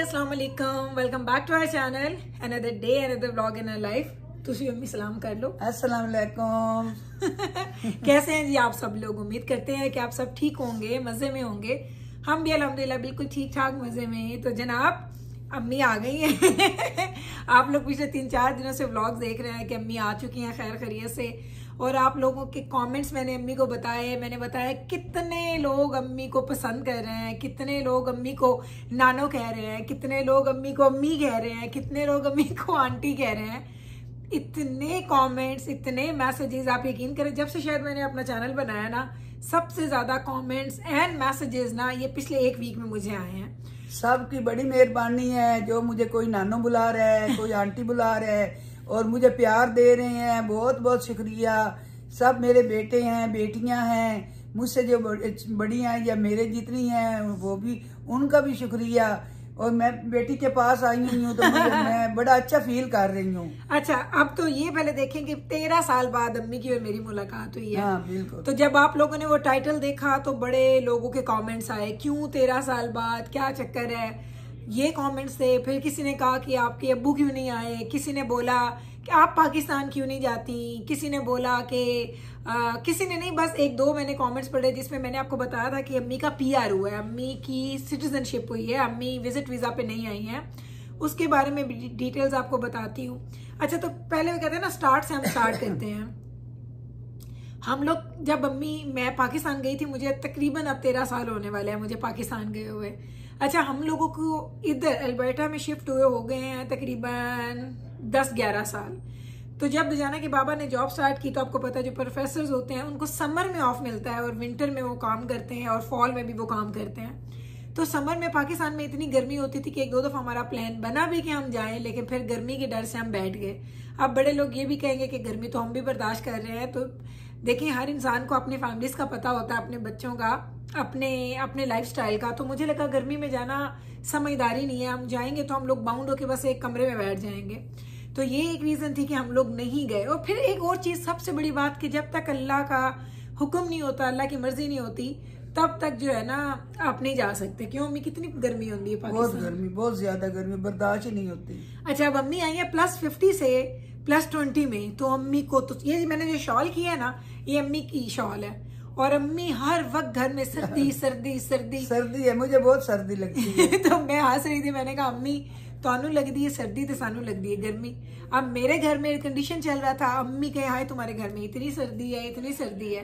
अस्सलाम वालेकुम, welcome back to our channel. Another day another vlog in our life. तुसी अम्मी सलाम कर लो। अस्सलाम वालेकुम। कैसे हैं जी आप सब लोग? उम्मीद करते हैं कि आप सब ठीक होंगे, मजे में होंगे। हम भी अल्हम्दुलिल्लाह बिल्कुल ठीक ठाक मजे में। तो जनाब अम्मी आ गई हैं। आप लोग पिछले 3-4 दिनों से व्लॉग देख रहे हैं कि अम्मी आ चुकी हैं खैर खैरियत से। और आप लोगों के कमेंट्स मैंने अम्मी को बताए, मैंने बताया कितने लोग अम्मी को पसंद कर रहे हैं, कितने लोग अम्मी को नानो कह रहे हैं, कितने लोग अम्मी को अम्मी कह रहे हैं, कितने लोग अम्मी को आंटी कह रहे हैं। इतने कमेंट्स, इतने मैसेजेस, आप यकीन करें जब से शायद मैंने अपना चैनल बनाया ना, सबसे ज्यादा कमेंट्स एंड मैसेजेस ना ये पिछले 1 वीक में मुझे आए हैं। सबकी बड़ी मेहरबानी है जो मुझे कोई नानो बुला रहा है, कोई आंटी बुला रहा है और मुझे प्यार दे रहे हैं। बहुत बहुत शुक्रिया। सब मेरे बेटे हैं, बेटियां हैं, मुझसे जो बड़ी हैं या मेरे जितनी हैं वो भी, उनका भी शुक्रिया। और मैं बेटी के पास आई हुई हूँ तो मैं बड़ा अच्छा फील कर रही हूँ। अच्छा, अब तो ये पहले देखें कि 13 साल बाद अम्मी की और मेरी मुलाकात हुई है। हाँ बिल्कुल। तो जब आप लोगों ने वो टाइटल देखा तो बड़े लोगों के कमेंट्स आए, क्यों 13 साल बाद, क्या चक्कर है, ये कमेंट्स थे। फिर किसी ने कहा कि आपके अब्बू क्यों नहीं आए, किसी ने बोला कि आप पाकिस्तान क्यों नहीं जाती, किसी ने बोला कि किसी ने नहीं, बस 1-2 मैंने कमेंट्स पढ़े जिसमें मैंने आपको बताया था कि अम्मी का PR हुआ है, अम्मी की सिटीजनशिप हुई है, अम्मी विजिट वीजा पे नहीं आई हैं। उसके बारे में भी डिटेल्स आपको बताती हूँ। अच्छा, तो पहले वो कहते हैं ना स्टार्ट से हम स्टार्ट करते हैं। हम लोग जब मैं पाकिस्तान गई थी, मुझे तकरीबन अब 13 साल होने वाले हैं मुझे पाकिस्तान गए हुए। अच्छा, हम लोगों को इधर अल्बर्टा में शिफ्ट हुए हो गए हैं तकरीबन 10-11 साल। तो जब जाना कि बाबा ने जॉब स्टार्ट की तो आपको पता है जो प्रोफेसर्स होते हैं उनको समर में ऑफ मिलता है और विंटर में वो काम करते हैं और फॉल में भी वो काम करते हैं। तो समर में पाकिस्तान में इतनी गर्मी होती थी कि 1-2 दफा हमारा प्लान बना भी कि हम जाएं, लेकिन फिर गर्मी के डर से हम बैठ गए। अब बड़े लोग ये भी कहेंगे कि गर्मी तो हम भी बर्दाश्त कर रहे हैं। तो देखिए, हर इंसान को अपनी फैमिलीज का पता होता है, अपने बच्चों का, अपने लाइफस्टाइल का। तो मुझे लगा गर्मी में जाना समझदारी नहीं है, हम जाएंगे तो हम लोग बाउंड होके बस एक कमरे में बैठ जाएंगे। तो ये एक रीजन थी कि हम लोग नहीं गए। और फिर एक और चीज, सबसे बड़ी बात, कि जब तक अल्लाह का हुक्म नहीं होता, अल्लाह की मर्जी नहीं होती, तब तक जो है ना आप नहीं जा सकते। क्यों अम्मी, कितनी गर्मी होती है पाकिस्तान? बहुत गर्मी, बहुत ज्यादा गर्मी, बर्दाश्त ही नहीं होती। अच्छा, अब अम्मी आई है +50 से +20 में। तो अम्मी को तो ये मैंने जो शॉल किया है ना, ये अम्मी की शॉल है। और अम्मी हर वक्त घर में सर्दी सर्दी सर्दी सर्दी है, मुझे बहुत सर्दी लगती है। तो मैं हंस रही थी, मैंने कहा अम्मी तानू लगती है सर्दी तो सानू लगती है गर्मी। अब मेरे घर में एयर कंडीशन चल रहा था, अम्मी कहे हाय तुम्हारे घर में इतनी सर्दी है, इतनी सर्दी है।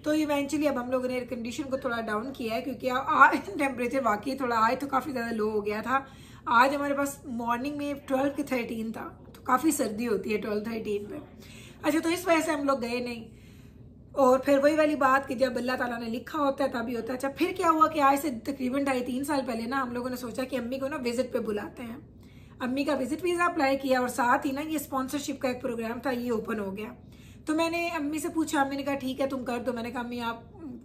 तो इवेंचुअली अब हम लोगों ने एयर कंडीशन को थोड़ा डाउन किया है, क्योंकि आज टेम्परेचर वाकई थोड़ा, आज तो काफी ज्यादा लो हो गया था। आज हमारे पास मॉर्निंग में 12 के 13 था, तो काफी सर्दी होती है 12-13 में। अच्छा, तो इस वजह से हम लोग गए नहीं। और फिर वही वाली बात कि जब अल्लाह ताला ने लिखा होता है तभी होता है। अच्छा, फिर क्या हुआ कि आज से तकरीबन 2.5-3 साल पहले ना हम लोगों ने सोचा कि अम्मी को ना विजिट पे बुलाते हैं। अम्मी का विजिट वीजा अप्लाई किया और साथ ही ना ये स्पॉन्सरशिप का एक प्रोग्राम था, ये ओपन हो गया। तो मैंने अम्मी से पूछा, अम्मी ने कहा ठीक है तुम कर दो। मैंने कहा अम्मी आप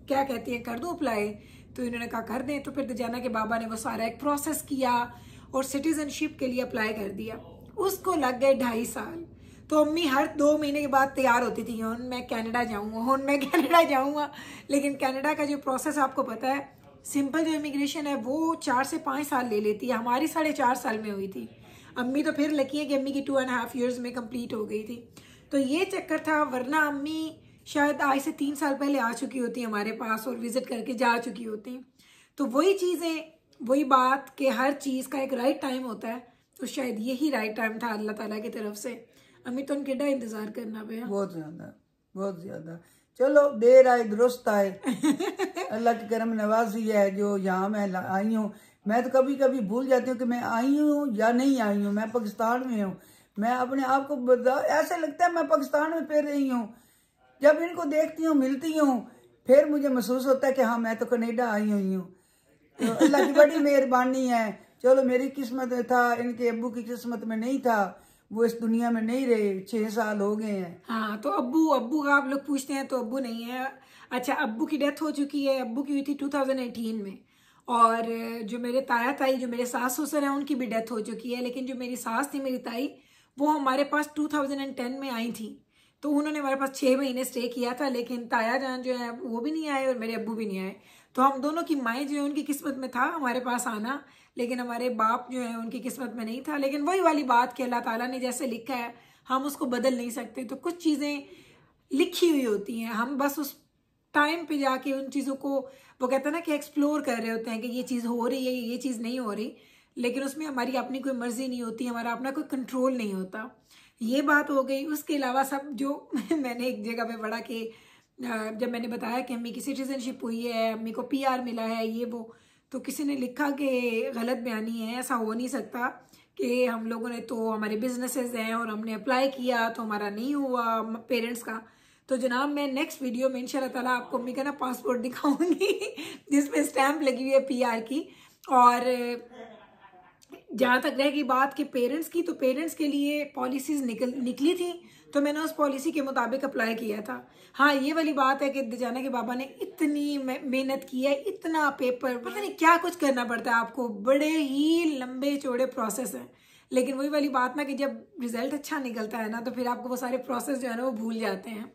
क्या कहती हैं, कर दो अप्लाई? तो इन्होंने कहा कर दें। तो फिर जाना कि बाबा ने वो सारा एक प्रोसेस किया और सिटीजनशिप के लिए अप्लाई कर दिया। उसको लग गए 2.5 साल। तो अम्मी हर 2 महीने के बाद तैयार होती थी, हुन मैं कनाडा जाऊंगा, हुन मैं कनाडा जाऊंगा। लेकिन कनाडा का जो प्रोसेस आपको पता है, सिंपल जो इमिग्रेशन है वो 4 से 5 साल ले लेती है। हमारी 4.5 साल में हुई थी। अम्मी तो फिर लकी है कि अम्मी की 2.5 ईयर्स में कंप्लीट हो गई थी। तो ये चक्कर था, वरना अम्मी शायद आज से 3 साल पहले आ चुकी होती हमारे पास और विजिट करके जा चुकी होती। तो वही चीजें, वही बात कि हर चीज का एक राइट टाइम होता है। तो शायद यही राइट टाइम था अल्लाह ताला की तरफ से। अम्मी तो उनके इंतजार करना पे बहुत ज्यादा, बहुत ज्यादा। चलो देर आए दुरुस्त आए। अल्लाह की करम नवाजी है जो यहाँ मैं आई हूँ। मैं तो कभी कभी भूल जाती हूँ कि मैं आई हूँ या नहीं आई हूँ, मैं पाकिस्तान में हूँ। मैं अपने आप को ऐसा लगता है मैं पाकिस्तान में फिर रही हूँ। जब इनको देखती हूँ, मिलती हूँ, फिर मुझे महसूस होता है कि हाँ मैं तो कनाडा आई हुई हूँ। तो अल्लाह की बड़ी मेहरबानी है। चलो मेरी किस्मत में था, इनके अब्बू की किस्मत में नहीं था, वो इस दुनिया में नहीं रहे, 6 साल हो गए हैं। हाँ, तो अब्बू का आप लोग पूछते हैं तो अब्बू नहीं है। अच्छा, अब्बू की डेथ हो चुकी है। अब्बू की हुई थी 2018 में। और जो मेरे ताया ताई, जो मेरे सास ससुर हैं, उनकी भी डेथ हो चुकी है। लेकिन जो मेरी सास थी, मेरी ताई, वो हमारे पास 2010 में आई थी। तो उन्होंने हमारे पास 6 महीने स्टे किया था। लेकिन ताया जान जो है वो भी नहीं आए और मेरे अब्बू भी नहीं आए। तो हम दोनों की माएँ जो है उनकी किस्मत में था हमारे पास आना, लेकिन हमारे बाप जो है उनकी किस्मत में नहीं था। लेकिन वही वाली बात कि अल्लाह ताला ने जैसे लिखा है हम उसको बदल नहीं सकते। तो कुछ चीज़ें लिखी हुई होती हैं, हम बस उस टाइम पे जाके उन चीज़ों को, वो कहते हैं ना कि एक्सप्लोर कर रहे होते हैं कि ये चीज़ हो रही है, ये चीज़ नहीं हो रही, लेकिन उसमें हमारी अपनी कोई मर्जी नहीं होती, हमारा अपना कोई कंट्रोल नहीं होता। ये बात हो गई। उसके अलावा सब जो मैंने एक जगह पे पढ़ा कि जब मैंने बताया कि अम्मी की सिटीजनशिप हुई है, अम्मी को PR मिला है, ये वो, तो किसी ने लिखा कि गलत बयानी है, ऐसा हो नहीं सकता कि हम लोगों ने तो हमारे बिजनेसेस हैं और हमने अप्लाई किया तो हमारा नहीं हुआ पेरेंट्स का। तो जनाब मैं नेक्स्ट वीडियो में इंशाल्लाह ताला आपको अम्मी का ना पासपोर्ट दिखाऊंगी जिसपे स्टैंप लगी हुई है PR की। और जहाँ तक रहेगी बात कि पेरेंट्स की, तो पेरेंट्स के लिए पॉलिसीज निकली थी तो मैंने उस पॉलिसी के मुताबिक अप्लाई किया था। हाँ ये वाली बात है कि दजाना के बाबा ने इतनी मेहनत की है, इतना पेपर, पता नहीं क्या कुछ करना पड़ता है आपको, बड़े ही लंबे चौड़े प्रोसेस हैं। लेकिन वही वाली बात ना कि जब रिजल्ट अच्छा निकलता है ना तो फिर आपको वो सारे प्रोसेस जो है ना वो भूल जाते हैं।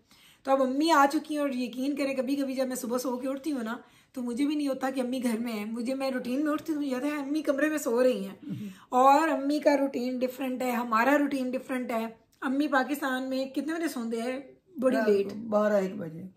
तो अब अम्मी आ चुकी हैं और यकीन करें कभी कभी जब मैं सुबह सो के उठती हूँ ना तो मुझे भी नहीं होता कि अम्मी घर में है, मैं रूटीन में उठती हूँ याद है अम्मी कमरे में सो रही हैं। और अम्मी का रूटीन डिफरेंट है, हमारा रूटीन डिफरेंट है। अम्मी पाकिस्तान में कितने बजे सोते हैं? बड़ी लेट, 12-1 बजे।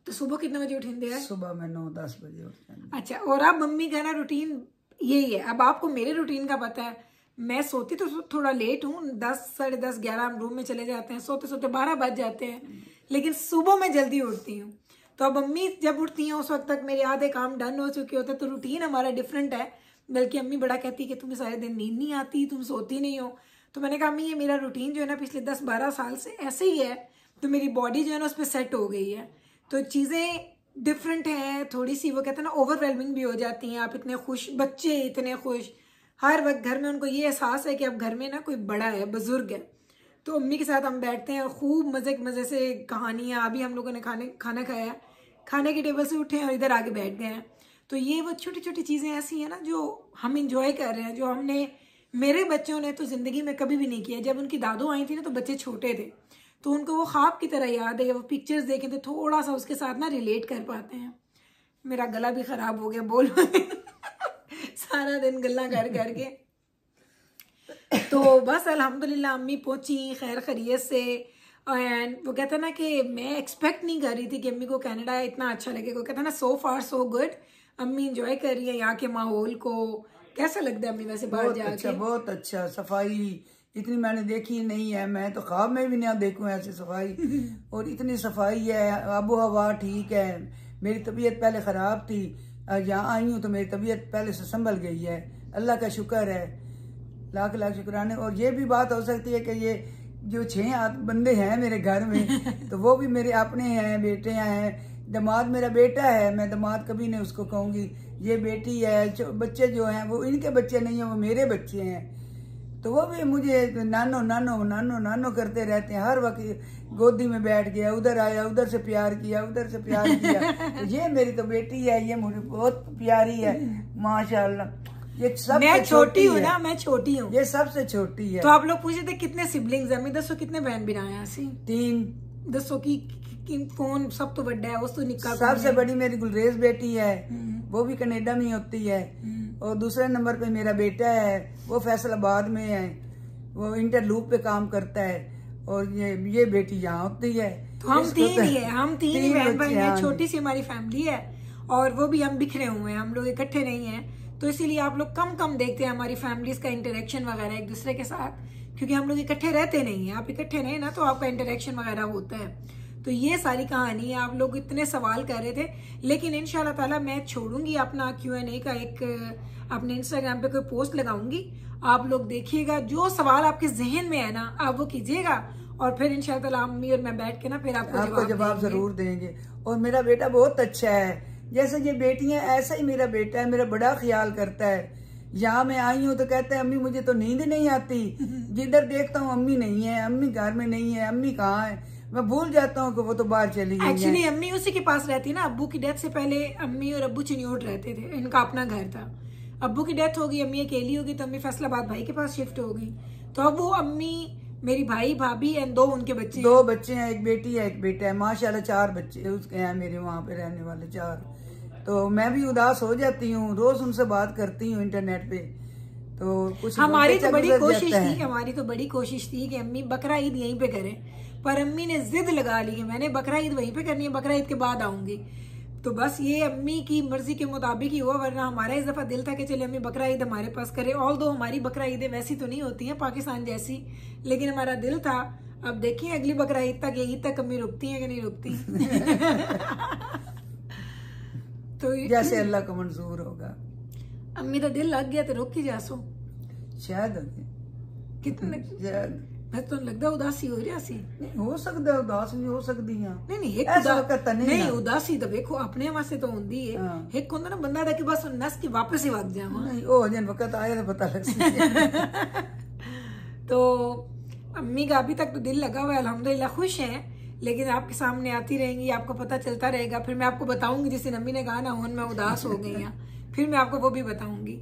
तो सुबह कितने बजे उठते हैं? सुबह में 9-10 बजे उठते हैं। अच्छा, और अब मम्मी का ना रूटीन यही है। अब आपको मेरे रूटीन का पता है, मैं सोती तो थोड़ा लेट हूँ, 10, 10:30, 11 हम रूम में चले जाते हैं, सोते सोते 12 बज जाते हैं, लेकिन सुबह मैं जल्दी उठती हूँ। तो अब अम्मी जब उठती हैं उस वक्त तक मेरे आधे काम डन हो चुके होते, तो रूटीन हमारा डिफरेंट है। बल्कि अम्मी बड़ा कहती कि तुम्हें सारे दिन नींद नहीं आती, तुम सोती नहीं हो। तो मैंने कहा अम्मी ये मेरा रूटीन जो है ना पिछले 10-12 साल से ऐसे ही है, तो मेरी बॉडी जो है ना उस पर सेट हो गई है। तो चीज़ें डिफरेंट हैं थोड़ी सी, वो कहते हैं ना ओवरवेलमिंग भी हो जाती हैं। आप इतने खुश, बच्चे इतने खुश, हर वक्त घर में उनको ये एहसास है कि अब घर में ना कोई बड़ा है, बुजुर्ग है। तो अम्मी के साथ हम बैठते हैं और खूब मज़े से कहानियाँ। अभी हम लोगों ने खाना खाया, खाने की टेबल से उठे हैं और इधर आके बैठ गए हैं। तो ये वो छोटी छोटी चीज़ें ऐसी हैं ना जो हम इंजॉय कर रहे हैं, जो हमने, मेरे बच्चों ने तो ज़िंदगी में कभी भी नहीं किया। जब उनकी दादू आई थी ना तो बच्चे छोटे थे, तो उनको वो ख्वाब की तरह याद है, वो पिक्चर्स देखें तो थोड़ा सा उसके साथ ना रिलेट कर पाते हैं। मेरा गला भी ख़राब हो गया बोल सारा दिन गल्ला कर के। तो बस अल्हम्दुलिल्लाह अम्मी पहुंची खैर खैरियत से। एंड वो कहता ना कि मैं एक्सपेक्ट नहीं कर रही थी कि अम्मी को कनाडा इतना अच्छा लगेगा। कहता ना सो फार सो गुड, अम्मी इंजॉय कर रही है यहाँ के माहौल को। कैसा लगता है अम्मी वैसे बाहर जाके? अच्छा, बहुत अच्छा। सफाई इतनी मैंने देखी नहीं है, मैं तो ख्वाब में भी ना देखूं ऐसी सफाई। और इतनी सफाई है, आबो हवा ठीक है। मेरी तबीयत पहले ख़राब थी, यहाँ आई हूँ तो मेरी तबीयत पहले से संभल गई है, अल्लाह का शुक्र है, लाख लाख शुक्राने। और ये भी बात हो सकती है कि ये जो 6 बंदे हैं मेरे घर में तो वो भी मेरे अपने हैं, बेटे हैं। दामाद मेरा बेटा है, मैं दामाद कभी नहीं उसको कहूँगी ये बेटी है। बच्चे जो हैं वो इनके बच्चे नहीं हैं, वो मेरे बच्चे हैं। तो वो भी मुझे नानो नानो नानो नानो करते रहते हैं, हर वक्त गोदी में बैठ गया, उधर आया, उधर से प्यार किया, उधर से प्यार किया। तो ये मेरी तो बेटी है, ये मुझे बहुत प्यारी है माशाल्लाह। ये सब मैं छोटी हूँ ना, मैं छोटी हूँ, ये सबसे छोटी है। तो आप लोग पूछे थे कितने सिबलिंग्स हैं? मैं दसो कितने बहन भी आया सी? 3। दसो की कौन सब तो बड़ा है? उस तो निकाल सबसे बड़ी मेरी गुलरेज बेटी है, वो भी कनाडा में होती है। और दूसरे नंबर पे मेरा बेटा है, वो फैसलाबाद में है, वो इंटरलूप पे काम करता है। और ये बेटी यहाँ होती है। तो हम 3 ही है, हम 3 ही बहन भाई हैं, छोटी सी हमारी फैमिली है। और वो भी हम बिखरे हुए हैं, हम लोग इकट्ठे नहीं हैं। तो इसीलिए आप लोग कम देखते हैं हमारी फैमिलीज का इंटरेक्शन वगैरह एक दूसरे के साथ, क्योंकि हम लोग इकट्ठे रहते नहीं हैं। आप इकट्ठे नहीं ना तो आपका इंटरेक्शन वगैरह होता है। तो ये सारी कहानी है। आप लोग इतने सवाल कर रहे थे, लेकिन इंशाल्लाह ताला मैं छोड़ूंगी अपना Q&A का एक अपने इंस्टाग्राम पे कोई पोस्ट लगाऊंगी। आप लोग देखिएगा, जो सवाल आपके जहन में है ना आप वो कीजिएगा, और फिर इंशाल्लाह ताला अम्मी और मैं बैठ के ना फिर आपको जवाब जरूर देंगे। और मेरा बेटा बहुत अच्छा है, जैसे ये बेटियां ऐसा ही मेरा बेटा है, मेरा बड़ा ख्याल करता है। यहाँ मैं आई हूँ तो कहते हैं अम्मी मुझे तो नींद नहीं आती, जिधर देखता हूँ अम्मी नहीं है, अम्मी घर में नहीं है, अम्मी कहाँ है, मैं भूल जाता हूँ कि वो तो बाहर चली गई है। एक्चुअली अम्मी उसी के पास रहती है ना। अब्बू की डेथ से पहले अम्मी और अब्बू चिन्योट रहते थे, इनका अपना घर था। अब्बू की डेथ हो गई, अम्मी अकेली होगी, तो अम्मी फैसलाबाद भाई के पास शिफ्ट हो गई। तो अब वो अम्मी, मेरी भाई भाभी एंड 2 उनके बच्चे, 2 बच्चे हैं, एक बेटी है एक बेटा है। माशाल्लाह 4 बच्चे उसके हैं मेरे वहाँ पे रहने वाले 4। तो मैं भी उदास हो जाती हूँ, रोज उनसे बात करती हूँ इंटरनेट पे। तो कुछ हमारी तो बड़ी कोशिश थी, हमारी तो बड़ी कोशिश थी कि अम्मी बकरा ईद यहीं पे करें, पर अम्मी ने जिद लगा ली कि मैंने बकरा ईद वहीं पे करनी है, बकरा ईद के बाद आऊंगी। तो बस ये अम्मी की मर्जी के मुताबिक ही हुआ, वरना हमारा इस दफा दिल था कि चले अम्मी बकरा ईद हमारे पास करे। ऑल दो हमारी बकरा ईदें वैसी तो नहीं होती हैं पाकिस्तान जैसी, लेकिन हमारा दिल था। अब देखिए अगली बकरा ईद तक, ये ईद तक अम्मी रुकती हैं कि नहीं रुकती। तो जैसे अल्लाह का मंजूर होगा। अम्मी का दिल लग गया तो रुक ही जासो शायद कितने शायद मैं तो लगता उदासी हो रहा सी। हो सकता उदास भी हो सकती है। नहीं ऐसा वक्त नहीं उदासी तो देखो अपने वास्ते तो होंदी है। एक होंदा ना बंदा दा कि बस नस के वापस ही वग जावा, नहीं ओ जन वक्त आया तो पता लग सकता। तो अम्मी का अभी तक तो दिल लगा हुआ है, अल्हम्दुलिल्लाह खुश है। लेकिन आपके सामने आती रहेंगी, आपको पता चलता रहेगा। फिर मैं आपको बताऊंगी जिस दिन अम्मी ने कहा ना हुन मैं उदास हो गई हूँ, फिर मैं आपको वो भी बताऊंगी।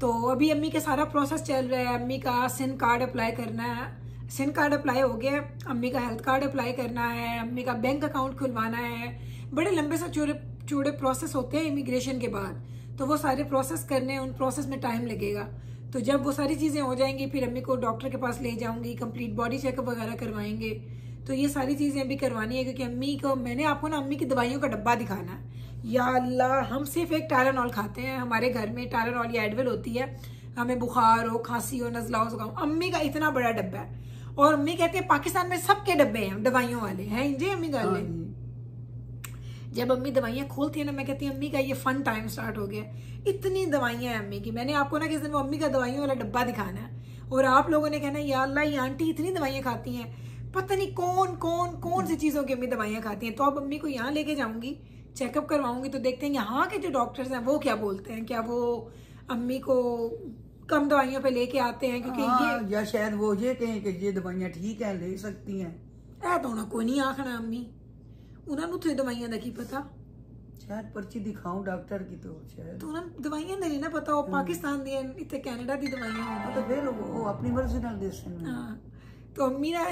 तो अभी अम्मी का सारा प्रोसेस चल रहा है। अम्मी का सिन कार्ड अप्लाई करना है, सिन कार्ड अप्लाई हो गया। अम्मी का हेल्थ कार्ड अप्लाई करना है, अम्मी का बैंक अकाउंट खुलवाना है। बड़े लंबे से चौड़े प्रोसेस होते हैं इमिग्रेशन के बाद, तो वो सारे प्रोसेस करने, उन प्रोसेस में टाइम लगेगा। तो जब वो सारी चीज़ें हो जाएंगी फिर अम्मी को डॉक्टर के पास ले जाऊंगी, कंप्लीट बॉडी चेकअप वगैरह करवाएंगे। तो ये सारी चीज़ें अभी करवानी है, क्योंकि अम्मी को मैंने आपको ना अम्मी की दवाइयों का डब्बा दिखाना है। या अल्लाह, हम सिर्फ एक टायरानॉल खाते हैं हमारे घर में, टायरानॉल या एडविल होती है। हमें बुखार हो, खांसी हो, नज़ला हो, जुकाम, अम्मी का इतना बड़ा डब्बा है। और अम्मी कहती है पाकिस्तान में सबके डब्बे हैं दवाइयों वाले हैं। इंजे अम्मी गल है। जब अम्मी दवाइयाँ खोलती है ना, मैं कहती हूँ अम्मी का ये फन टाइम स्टार्ट हो गया। इतनी दवाइयाँ हैं अम्मी की। मैंने आपको ना किस दिन वो अम्मी का दवाइयों वाला डब्बा दिखाना है, और आप लोगों ने कहना या अल्लाह ये आंटी इतनी दवाइयाँ खाती हैं, पता नहीं कौन सी चीज़ों की अम्मी दवाइयाँ खाती हैं। तो अब अम्मी को यहाँ लेके जाऊंगी, चेकअप करवाऊंगी, तो देखते हैं यहाँ के जो डॉक्टर्स हैं वो क्या बोलते हैं। क्या वो अम्मी को कम दवाइयों पे लेके आते हैं, क्योंकि ये या शायद वो ये कहें कि ये दवाइयाँ ठीक है, ले सकती हैं। तो ना कोई नहीं आखना अम्मी, उन्होंने तो दवाइयां दा की पता। शायद पर्ची दिखाऊं डॉक्टर की, तो शायद तो उन्होंने दवाइयां नहीं ना पता, वो पाकिस्तान दी इतने कनाडा दी दवाइयां होंदी। तो फिर वो अपनी मर्जी नाल दे सकते। तो अम्मी ना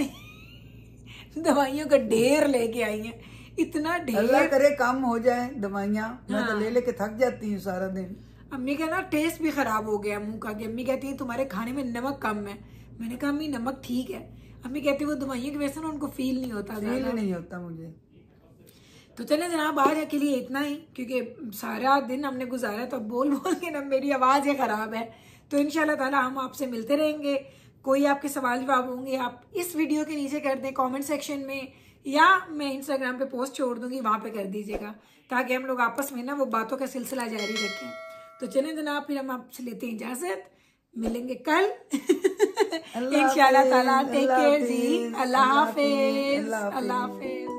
दवाइयों का ढेर लेके आई है, इतना ढेर। अल्लाह करे काम हो जाए दवाइयाँ, मैं तो ले लेके थक जाती हूँ सारा दिन। अम्मी का ना टेस्ट भी खराब हो गया मुंह का। अम्मी कहती है तुम्हारे खाने में नमक कम है। मैंने कहा अम्मी नमक ठीक है। अम्मी कहती है वो दवाइयों की वजह से ना उनको फील नहीं होता, फील नहीं होता मुझे। तो चले जनाब आज के लिए इतना ही, क्योंकि सारा दिन हमने गुजारा तो बोल के ना मेरी आवाज़ ही ख़राब है। तो इंशाल्लाह ताला हम आपसे मिलते रहेंगे। कोई आपके सवाल जवाब होंगे आप इस वीडियो के नीचे कर दें कमेंट सेक्शन में, या मैं इंस्टाग्राम पे पोस्ट छोड़ दूंगी, वहाँ पे कर दीजिएगा, ताकि हम लोग आपस में ना वो बातों का सिलसिला जारी रखें। तो चलें जनाब, फिर हम आपसे लेते हैं इजाज़त, मिलेंगे कल इंशाल्लाह ताला। टेक केयर जी, अल्लाह हाफिज, अल्लाह हाफिज।